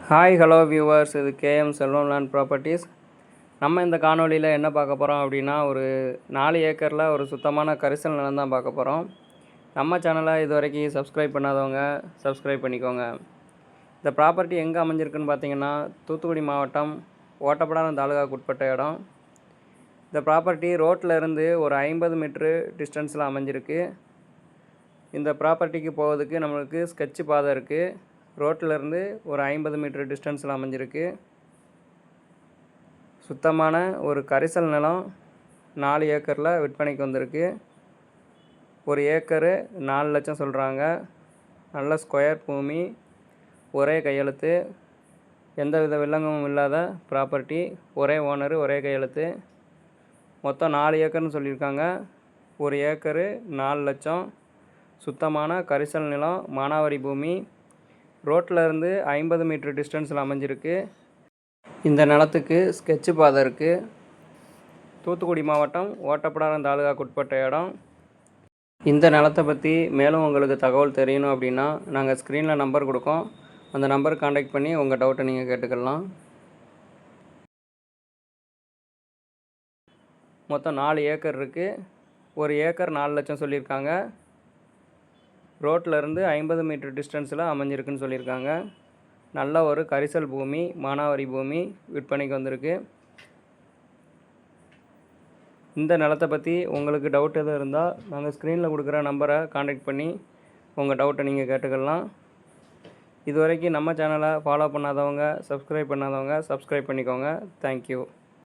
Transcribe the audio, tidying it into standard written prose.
Hi hello viewers, இது KM செல்வம் land properties. நம்ம இந்த காணொலியில் என்ன பார்க்க போகிறோம் அப்படின்னா, ஒரு 4 ஏக்கரில் ஒரு சுத்தமான கரிசல் நிலம் தான் பார்க்க போகிறோம். நம்ம சேனலை இது வரைக்கும் சப்ஸ்கிரைப் பண்ணாதவங்க சப்ஸ்கிரைப் பண்ணிக்கோங்க. இந்த ப்ராப்பர்ட்டி எங்கே அமைஞ்சிருக்குன்னு பார்த்தீங்கன்னா, தூத்துக்குடி மாவட்டம் ஓட்டப்பிடாரம் தாலுகாவுக்கு உட்பட்ட இடம். இந்த ப்ராப்பர்ட்டி ரோட்டில் இருந்து ஒரு 50 மீட்ரு டிஸ்டன்ஸில் அமைஞ்சிருக்கு. இந்த ப்ராப்பர்ட்டிக்கு போகிறதுக்கு நம்மளுக்கு ஸ்கெட்சு பாதை இருக்குது. ரோட்டிலேருந்து ஒரு 50 மீட்டர் டிஸ்டன்ஸில் அமைஞ்சிருக்கு. சுத்தமான ஒரு கரிசல் நிலம் 4 ஏக்கரில் விற்பனைக்கு வந்திருக்கு. ஒரு ஏக்கரு 4 லட்சம் சொல்கிறாங்க. நல்ல ஸ்கொயர் பூமி, ஒரே கையெழுத்து, எந்தவித வில்லங்கமும் இல்லாத ப்ராப்பர்ட்டி, ஒரே ஓனரு, ஒரே கையெழுத்து. மொத்தம் 4 ஏக்கர்னு சொல்லியிருக்காங்க. ஒரு ஏக்கரு 4 லட்சம். சுத்தமான கரிசல் நிலம், மானாவாரி பூமி, ரோட்டில் இருந்து 50 மீட்டர் டிஸ்டன்ஸில் அமைஞ்சிருக்கு. இந்த நிலத்துக்கு ஸ்கெட்சு பாதை இருக்குது. தூத்துக்குடி மாவட்டம் ஓட்டப்பிடாரம் தாலுகாவுக்கு உட்பட்ட இடம். இந்த நிலத்தை பற்றி மேலும் உங்களுக்கு தகவல் தெரியணும் அப்படின்னா, நாங்கள் ஸ்க்ரீனில் நம்பர் கொடுக்கோம். அந்த நம்பருக்கு கான்டாக்ட் பண்ணி உங்கள் டவுட்டை நீங்கள் கேட்டுக்கலாம். மொத்தம் 4 ஏக்கர் இருக்குது. ஒரு ஏக்கர் 4 லட்சம் சொல்லியிருக்காங்க. ரோட்டில் இருந்து 50 மீட்டர் டிஸ்டன்ஸில் அமைஞ்சிருக்குன்னு சொல்லியிருக்காங்க. நல்ல ஒரு கரிசல் பூமி, மானாவாரி பூமி விற்பனைக்கு வந்திருக்கு. இந்த நிலத்தை பற்றி உங்களுக்கு டவுட் எதுவும் இருந்தால் நாங்கள் ஸ்க்ரீனில் கொடுக்குற நம்பரை கான்டாக்ட் பண்ணி உங்கள் டவுட்டை நீங்கள் கேட்டுக்கலாம். இது வரைக்கும் நம்ம சேனலை ஃபாலோ பண்ணாதவங்க சப்ஸ்கிரைப் பண்ணிக்கோங்க. தேங்க்யூ.